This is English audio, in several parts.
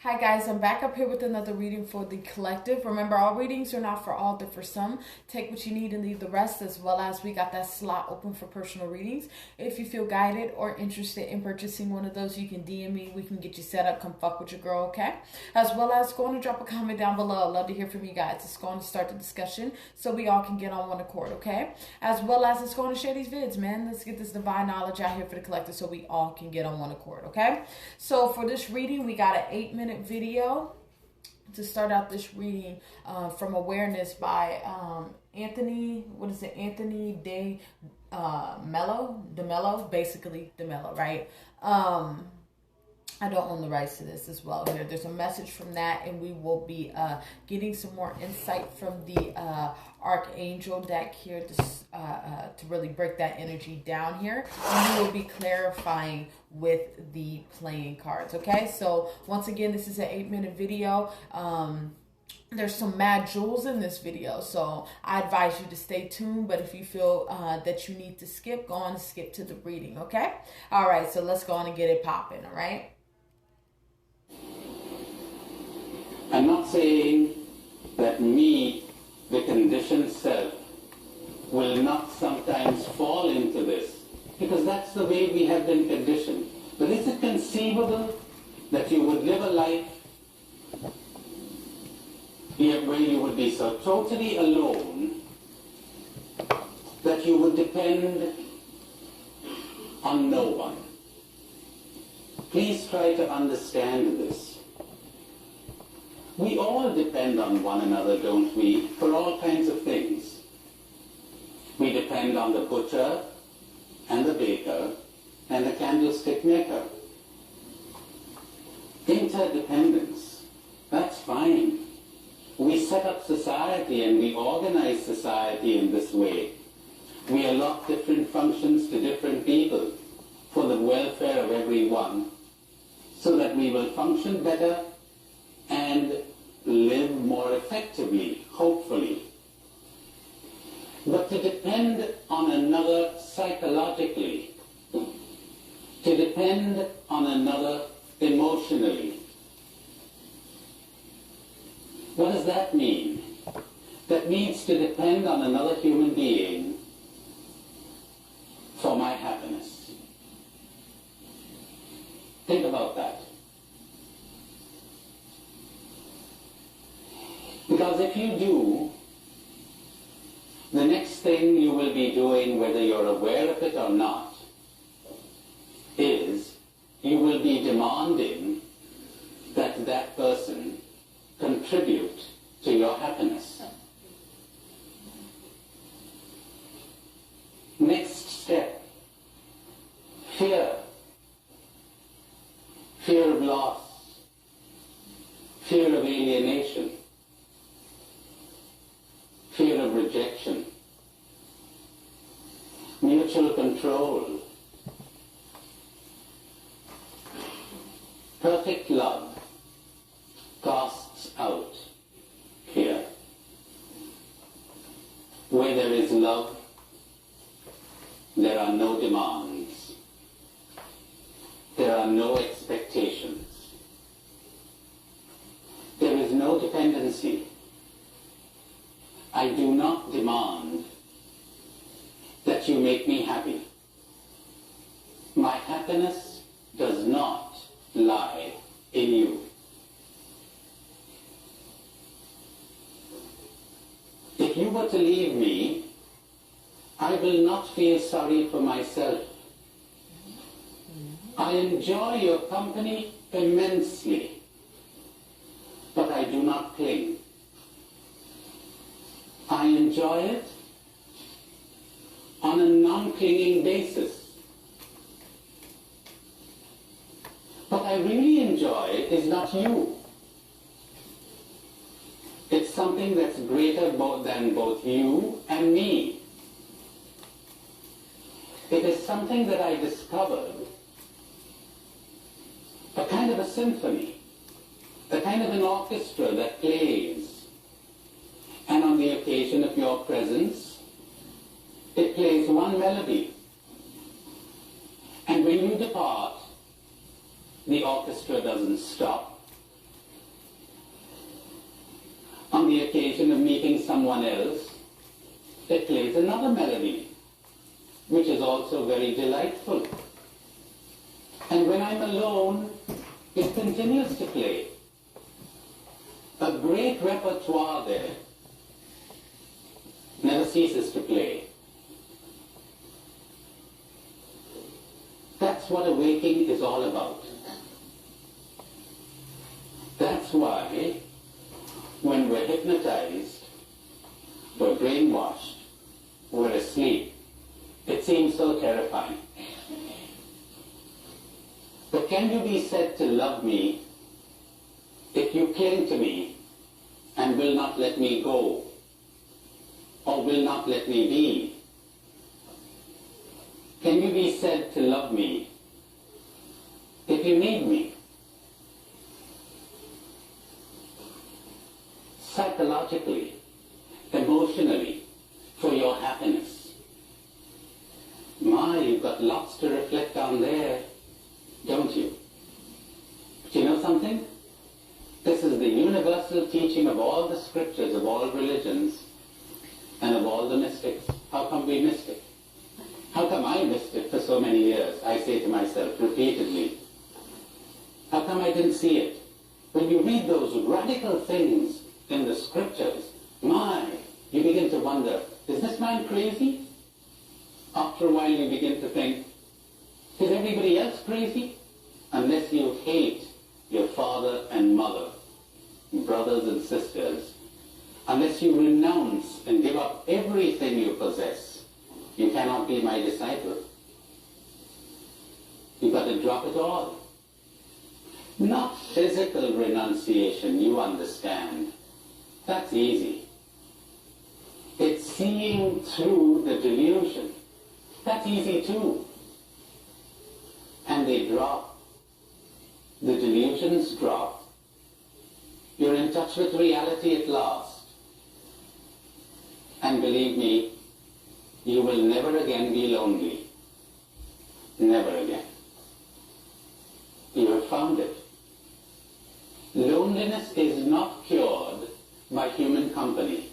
Hi guys, I'm back up here with another reading for the collective. Remember, all readings are not for all, they're for some. Take what you need and leave the rest, as well as we got that slot open for personal readings. If you feel guided or interested in purchasing one of those, you can DM me. We can get you set up. Come fuck with your girl, okay? As well as go on and drop a comment down below. I'd love to hear from you guys. It's going to start the discussion so we all can get on one accord, okay? As well as it's going to share these vids, man. Let's get this divine knowledge out here for the collective so we all can get on one accord, okay? So for this reading, we got an 8-minute video to start out this reading from Awareness by Anthony DeMello, basically DeMello, right? I don't own the rights to this as well here. There's a message from that, and we will be getting some more insight from the Archangel deck here to really break that energy down here. And we will be clarifying with the playing cards, okay? So once again, this is an 8-minute video. There's some mad jewels in this video, so I advise you to stay tuned. But if you feel that you need to skip, go on and skip to the reading, okay? All right, so let's go on and get it popping, all right? I'm not saying that me, the conditioned self, will not sometimes fall into this, because that's the way we have been conditioned. But is it conceivable that you would live a life where you would be so totally alone that you would depend on no one? Please try to understand this. We all depend on one another, don't we, for all kinds of things. We depend on the butcher and the baker and the candlestick maker. Interdependence, that's fine. We set up society and we organize society in this way. We allot different functions to different people for the welfare of everyone, so that we will function better and live more effectively, hopefully. But to depend on another psychologically, to depend on another emotionally, what does that mean? That means to depend on another human being for my happiness. Think about that. Because if you do, the next thing you will be doing, whether you're aware of it or not, is you will be demanding that that person contribute to your happiness. Next step, fear. Fear of loss, fear of alienation, fear of rejection, mutual control, perfect love casts out fear. Where there is love, there are no demands, there are no expectations, there is no dependency. I do not demand that you make me happy. My happiness does not lie in you. If you were to leave me, I will not feel sorry for myself. I enjoy your company immensely, but I do not cling. I enjoy it on a non-clinging basis. What I really enjoy is not you. It's something that's greater than both you and me. It is something that I discovered, a kind of a symphony, a kind of an orchestra that plays. And on the occasion of your presence, it plays one melody. And when you depart, the orchestra doesn't stop. on the occasion of meeting someone else, it plays another melody, which is also very delightful. And when I'm alone, it continues to play. A great repertoire there never ceases to play. That's what awakening is all about. That's why when we're hypnotized, we're brainwashed, we're asleep, it seems so terrifying. But can you be said to love me if you cling to me and will not let me go, or will not let me be? Can you be said to love me if you need me? Psychologically, emotionally, for your happiness. My, you've got lots to reflect on there, don't you? But you know something? This is the universal teaching of all the scriptures, of all religions, and of all the mystics. How come we missed it? How come I missed it for so many years? I say to myself repeatedly. How come I didn't see it? When you read those radical things in the scriptures, my, you begin to wonder, is this man crazy? After a while you begin to think, is everybody else crazy? Unless you hate your father and mother, brothers and sisters, unless you renounce and give up everything you possess, you cannot be my disciple. You've got to drop it all. Not physical renunciation, you understand. That's easy. It's seeing through the delusion. That's easy too. And they drop. The delusions drop. You're in touch with reality at last. And believe me, you will never again be lonely. Never again. You have found it. Loneliness is not cured by human company.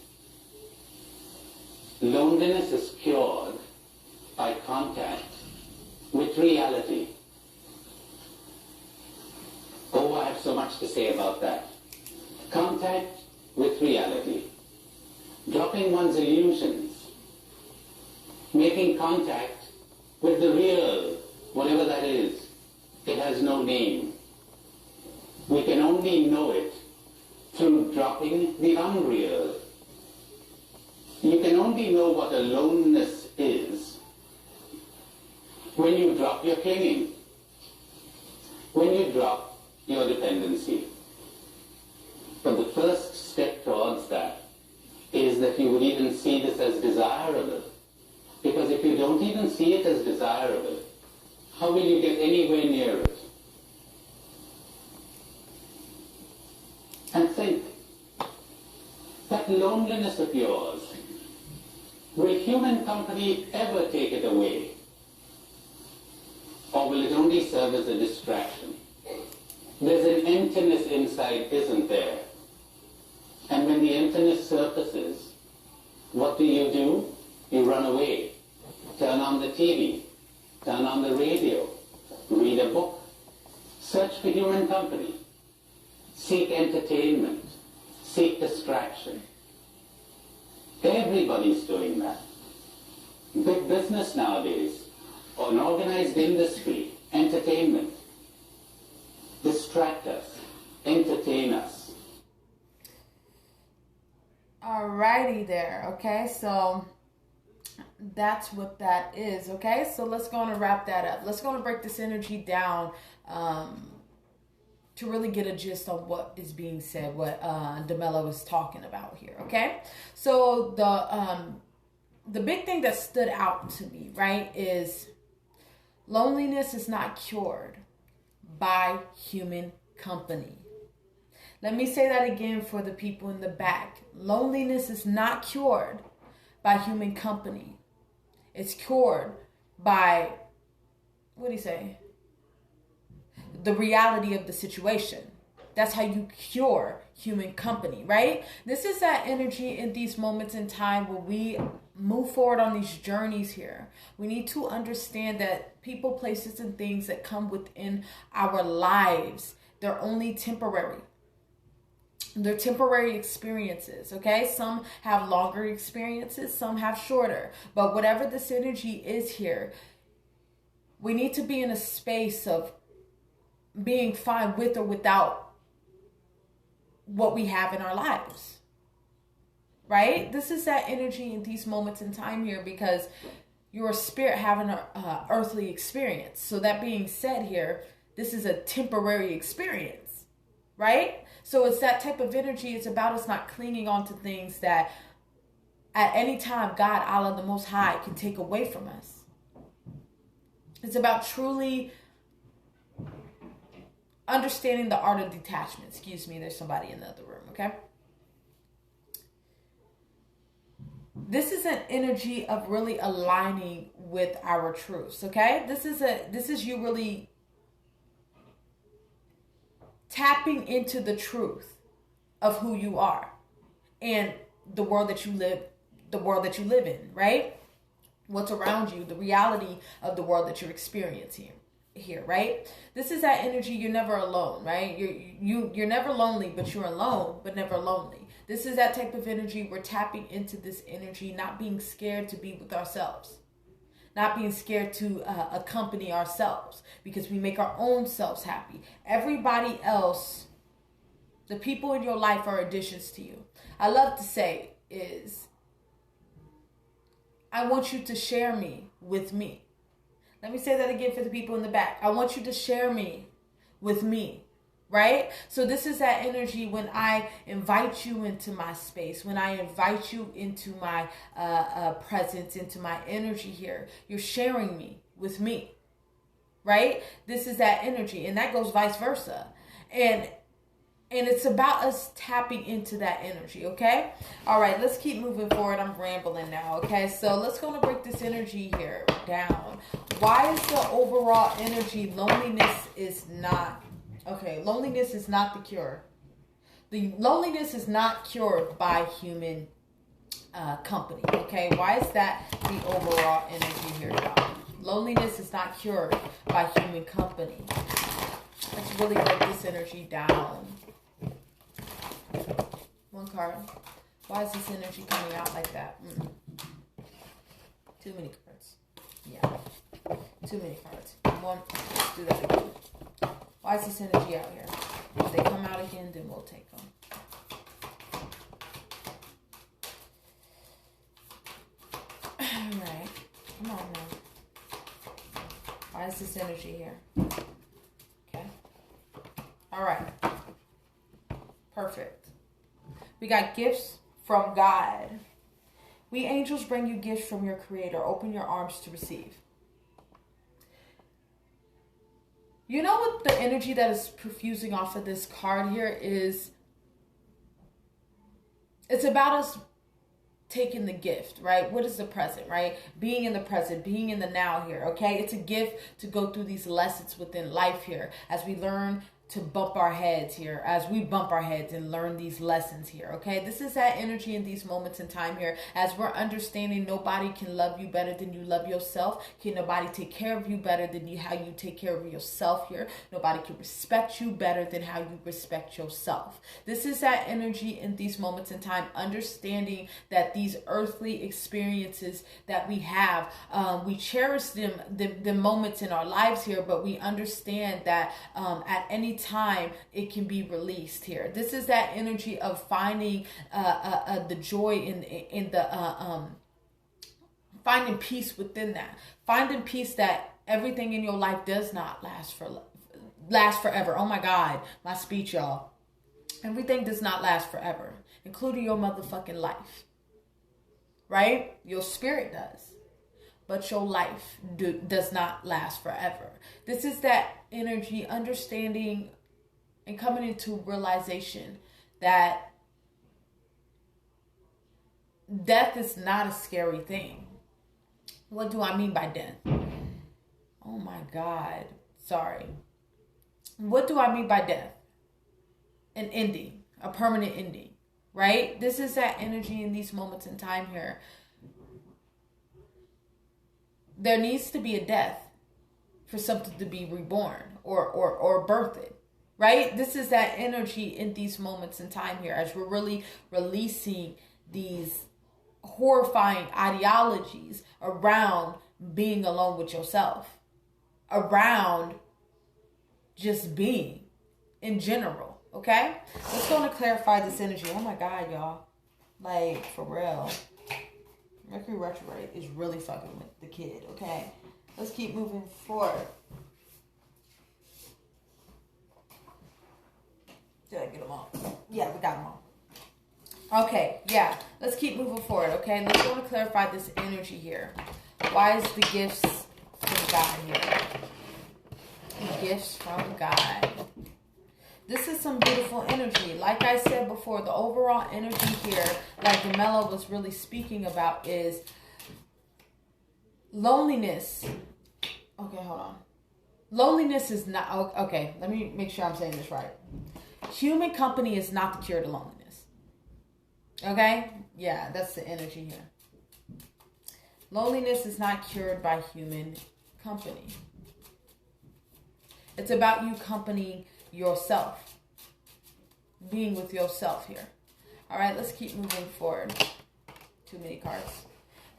Loneliness is cured by contact with reality. Oh, I have so much to say about that. Contact with reality. Dropping one's illusions. Making contact with the real, whatever that is. It has no name. We can only know it through dropping the unreal. You can only know what aloneness is when you drop your clinging, when you drop your dependency. But the first step towards that is that you would even see this as desirable. Because if you don't even see it as desirable, how will you get anywhere near it? And think, that loneliness of yours, will human company ever take it away? Or will it only serve as a distraction? There's an emptiness inside, isn't there? And when the emptiness surfaces, what do? You run away. Turn on the TV. Turn on the radio. Read a book. Search for human company. Seek entertainment. Seek distraction. Everybody's doing that. Big business nowadays, or an organized industry, entertainment. Distract us. Entertain us. Alrighty there, okay? So that's what that is, okay? So let's go on and wrap that up. Let's go on and break this energy down to really get a gist on what is being said, what DeMello was talking about here, okay? So the big thing that stood out to me, right, is loneliness is not cured by human company. Let me say that again for the people in the back. Loneliness is not cured by human company. It's cured by, what do you say? The reality of the situation. That's how you cure human company, right? This is that energy in these moments in time where we move forward on these journeys here. We need to understand that people, places, and things that come within our lives, they're only temporary. They're temporary experiences, okay? Some have longer experiences, some have shorter. But whatever this energy is here, we need to be in a space of being fine with or without what we have in our lives, right? This is that energy in these moments in time here, because you're a spirit having an earthly experience. So that being said here, this is a temporary experience, right? So it's that type of energy. It's about us not clinging on to things that at any time God, Allah, the Most High, can take away from us. It's about truly understanding the art of detachment. Excuse me, there's somebody in the other room, okay? This is an energy of really aligning with our truths, okay? This is you really tapping into the truth of who you are and the world that you live in, right? What's around you, the reality of the world that you're experiencing here, right? This is that energy. You're never alone, right? You're never lonely, but you're alone, but never lonely. This is that type of energy. We're tapping into this energy, not being scared to be with ourselves, not being scared to accompany ourselves, because we make our own selves happy. Everybody else, the people in your life, are additions to you. I love to say is, I want you to share me with me. Let me say that again for the people in the back. I want you to share me with me, right? So this is that energy when I invite you into my space, when I invite you into my presence, into my energy here. You're sharing me with me, right? This is that energy, and that goes vice versa. And it's about us tapping into that energy, okay? All right, let's keep moving forward. I'm rambling now, okay? So let's go to break this energy here down. Why is the overall energy loneliness is not, okay, loneliness is not the cure. The loneliness is not cured by human company, okay? Why is that the overall energy here, y'all? Loneliness is not cured by human company. Let's really break this energy down. One card. Why is this energy coming out like that? Too many cards. Yeah. Too many cards. One. Let's do that again. Why is this energy out here? If they come out again, then we'll take them. Alright. Come on now. Why is this energy here? Okay. Alright. Perfect. We got gifts from God. We angels bring you gifts from your Creator. Open your arms to receive. You know what the energy that is perfusing off of this card here is? It's about us taking the gift, right? What is the present, right? Being in the present, being in the now here, okay? It's a gift to go through these lessons within life here as we learn to bump our heads here, as we bump our heads and learn these lessons here, okay? This is that energy in these moments in time here, as we're understanding nobody can love you better than you love yourself. Can nobody take care of you better than how you take care of yourself here. Nobody can respect you better than how you respect yourself. This is that energy in these moments in time, understanding that these earthly experiences that we have, we cherish them, the moments in our lives here, but we understand that at any time it can be released here. This is that energy of finding the joy in the finding peace within that, finding peace that everything in your life does not last forever. Oh my God, my speech, y'all. Everything does not last forever, including your motherfucking life, right? Your spirit does, but your life does not last forever. This is that energy, understanding and coming into realization that death is not a scary thing. What do I mean by death? Oh my God. Sorry. What do I mean by death? an ending, a permanent ending, right? This is that energy in these moments in time here. There needs to be a death for something to be reborn or birthed, right? This is that energy in these moments in time here as we're really releasing these horrifying ideologies around being alone with yourself, around just being in general, okay? Let's go and clarify this energy. Oh my God, y'all. Like, for real. Mercury Retrograde is really fucking with the kid, okay? Let's keep moving forward. Did I get them all? Yeah, we got them all. Okay, yeah. Let's keep moving forward, okay? Let's go and clarify this energy here. Why is the gifts from God here? The gifts from God. This is some beautiful energy. Like I said before, the overall energy here, like DeMello was really speaking about, is loneliness. Okay, hold on. Loneliness is not... Okay, let me make sure I'm saying this right. Human company is not the cure to loneliness. Okay? Yeah, that's the energy here. Loneliness is not cured by human company. It's about you accompanying yourself. Being with yourself here. All right, let's keep moving forward. Too many cards.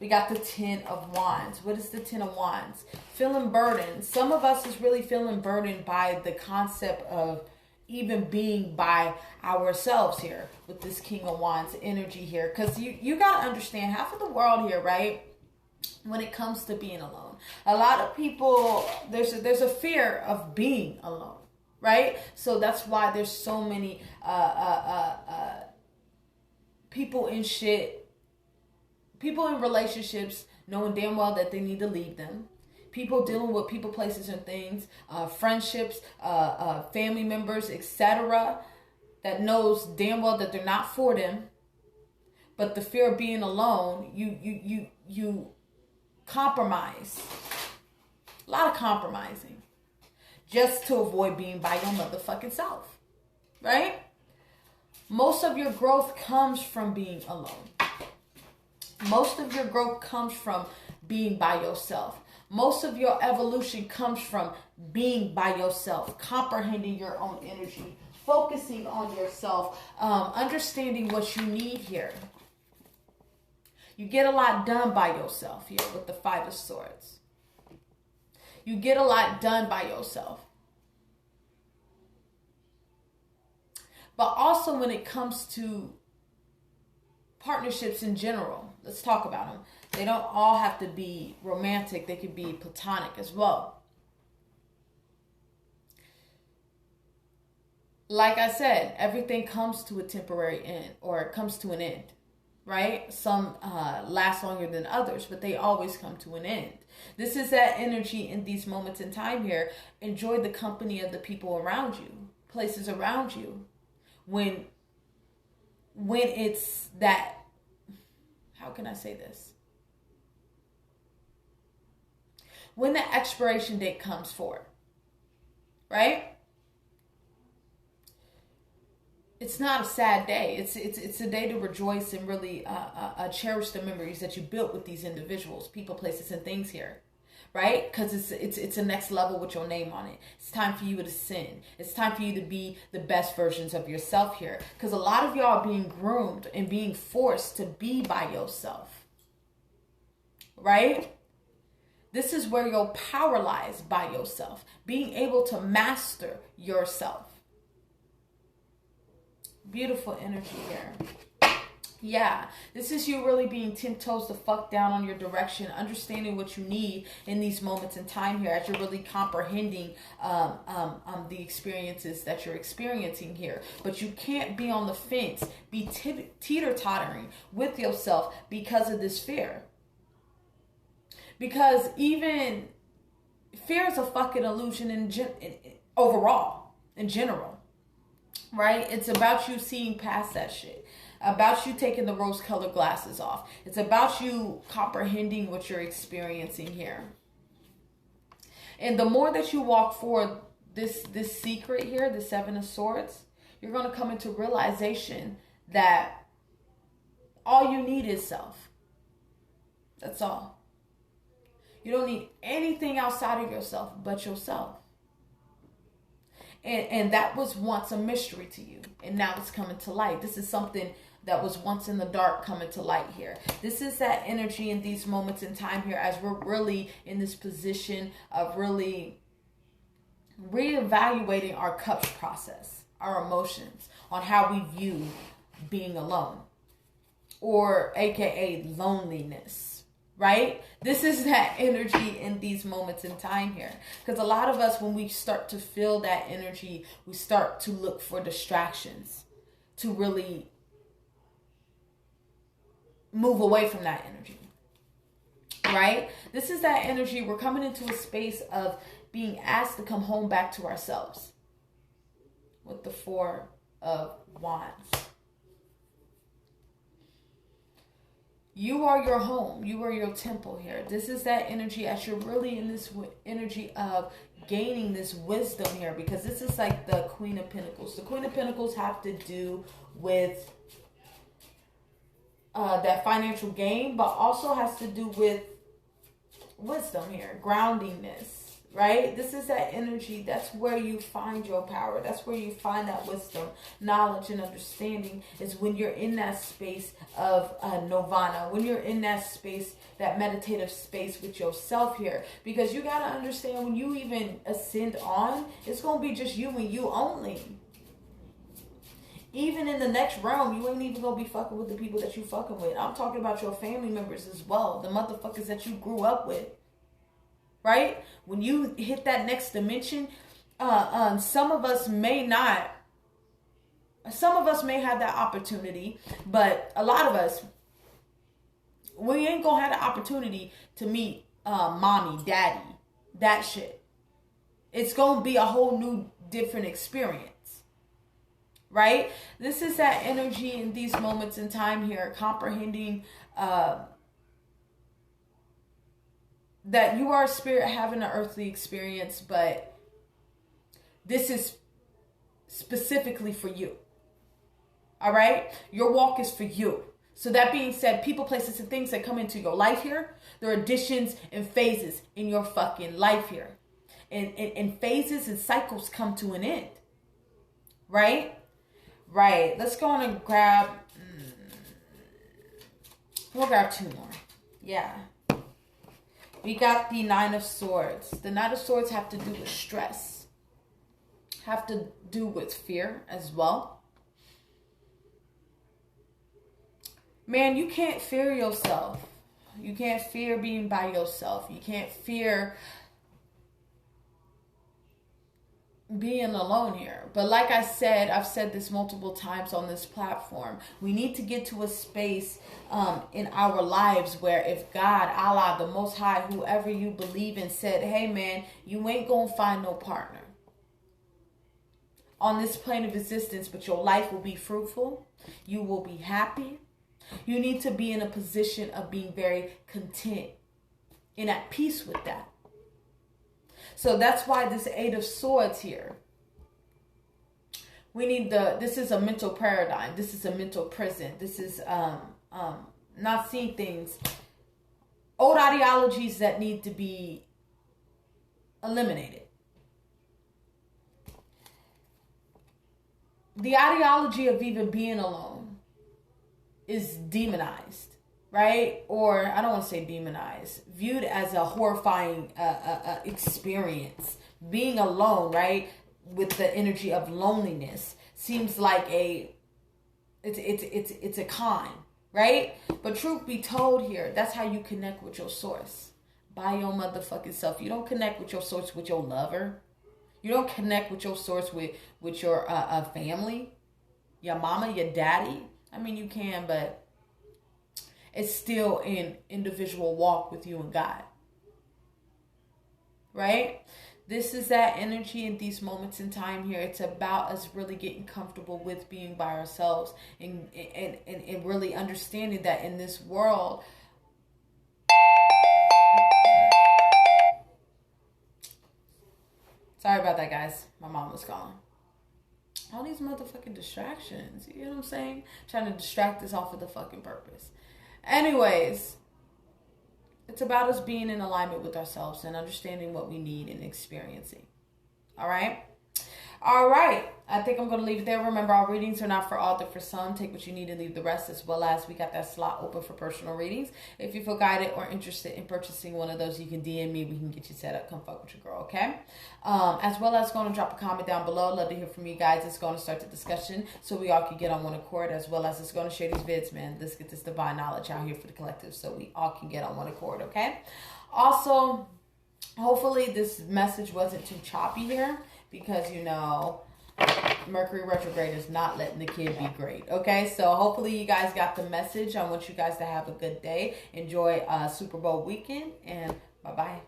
We got the Ten of Wands. What is the Ten of Wands? Feeling burdened. Some of us is really feeling burdened by the concept of even being by ourselves here with this King of Wands energy here. Because you got to understand, half of the world here, right, when it comes to being alone, a lot of people, there's a fear of being alone, right? So that's why there's so many people in relationships knowing damn well that they need to leave them. People dealing with people, places, and things, friendships, family members, etc., that knows damn well that they're not for them. But the fear of being alone, you compromise. A lot of compromising. Just to avoid being by your motherfucking self. Right? Most of your growth comes from being alone. Most of your growth comes from being by yourself. Most of your evolution comes from being by yourself, comprehending your own energy, focusing on yourself, understanding what you need here. You get a lot done by yourself here with the Five of Swords. You get a lot done by yourself. But also when it comes to partnerships in general, let's talk about them. They don't all have to be romantic. They could be platonic as well. Like I said, everything comes to a temporary end, or it comes to an end, right? Some last longer than others, but they always come to an end. This is that energy in these moments in time here. Enjoy the company of the people around you, places around you. When it's that, how can I say this? When the expiration date comes forward, right? It's not a sad day. It's a day to rejoice and really cherish the memories that you built with these individuals, people, places, and things here, right? Because it's a next level with your name on it. It's time for you to ascend. It's time for you to be the best versions of yourself here. Because a lot of y'all are being groomed and being forced to be by yourself, right? This is where your power lies, by yourself. Being able to master yourself. Beautiful energy here. Yeah, this is you really being 10 toes the fuck down on your direction, understanding what you need in these moments in time here as you're really comprehending the experiences that you're experiencing here. But you can't be on the fence, be teeter-tottering with yourself because of this fear. Because even fear is a fucking illusion overall, in general, right? It's about you seeing past that shit. About you taking the rose-colored glasses off. It's about you comprehending what you're experiencing here. And the more that you walk forward this secret here, the Seven of Swords, you're going to come into realization that all you need is self. That's all. You don't need anything outside of yourself but yourself. And that was once a mystery to you. And now it's coming to light. This is something that was once in the dark coming to light here. This is that energy in these moments in time here as we're really in this position of really reevaluating our cups process, our emotions, on how we view being alone, or aka loneliness. Right? This is that energy in these moments in time here. Because a lot of us, when we start to feel that energy, we start to look for distractions to really move away from that energy. Right? This is that energy. We're coming into a space of being asked to come home back to ourselves. With the Four of Wands. You are your home. You are your temple here. This is that energy as you're really in this energy of gaining this wisdom here, because this is like the Queen of Pentacles. The Queen of Pentacles have to do with that financial gain, but also has to do with wisdom here, groundingness. Right? This is that energy. That's where you find your power. That's where you find that wisdom, knowledge, and understanding, is when you're in that space of nirvana, when you're in that space, that meditative space with yourself here. Because you got to understand, when you even ascend on, it's going to be just you and you only. Even in the next realm, you ain't even going to be fucking with the people that you fucking with. I'm talking about your family members as well. The motherfuckers that you grew up with. Right? When you hit that next dimension, some of us may not. Some of us may have that opportunity, but a lot of us, we ain't gonna have the opportunity to meet mommy, daddy, that shit. It's gonna be a whole new, different experience. Right? This is that energy in these moments in time here, comprehending that you are a spirit having an earthly experience, but this is specifically for you. All right? Your walk is for you. So that being said, people, places, and things that come into your life here, there are additions and phases in your fucking life here. And phases and cycles come to an end. Right? Right. Let's go on and grab... We'll grab two more. Yeah. We got the Nine of Swords. The Nine of Swords have to do with stress. Have to do with fear as well. Man, you can't fear yourself. You can't fear being by yourself. You can't fear being alone here. But like I said, I've said this multiple times on this platform. We need to get to a space in our lives where if God, Allah, the Most High, whoever you believe in, said, hey man, you ain't gonna find no partner on this plane of existence, but your life will be fruitful. You will be happy. You need to be in a position of being very content and at peace with that. So that's why this Eight of Swords here. We need this is a mental paradigm. This is a mental prison. This is not seeing things. Old ideologies that need to be eliminated. The ideology of even being alone is demonized, right? Or I don't want to say demonized, viewed as a horrifying experience. Being alone, right, with the energy of loneliness seems like it's a con, right? But truth be told here, that's how you connect with your source. By your motherfucking self. You don't connect with your source with your lover. You don't connect with your source with your family, your mama, your daddy. I mean, you can, but it's still an individual walk with you and God. Right? This is that energy in these moments in time here. It's about us really getting comfortable with being by ourselves and really understanding that in this world, sorry about that, guys. My mom was calling. All these motherfucking distractions. You know what I'm saying? Trying to distract us off of the fucking purpose. Anyways, it's about us being in alignment with ourselves and understanding what we need and experiencing. All right? All right. I think I'm going to leave it there. Remember, our readings are not for all, they're for some. Take what you need and leave the rest, as well as we got that slot open for personal readings. If you feel guided or interested in purchasing one of those, you can DM me. We can get you set up. Come fuck with your girl, okay? As well as going to drop a comment down below. Love to hear from you guys. It's going to start the discussion so we all can get on one accord, as well as it's going to share these vids, man. Let's get this divine knowledge out here for the collective so we all can get on one accord, okay? Also, hopefully this message wasn't too choppy here, because, you know, Mercury Retrograde is not letting the kid be great. Okay, so hopefully you guys got the message. I want you guys to have a good day. Enjoy Super Bowl weekend, and bye-bye.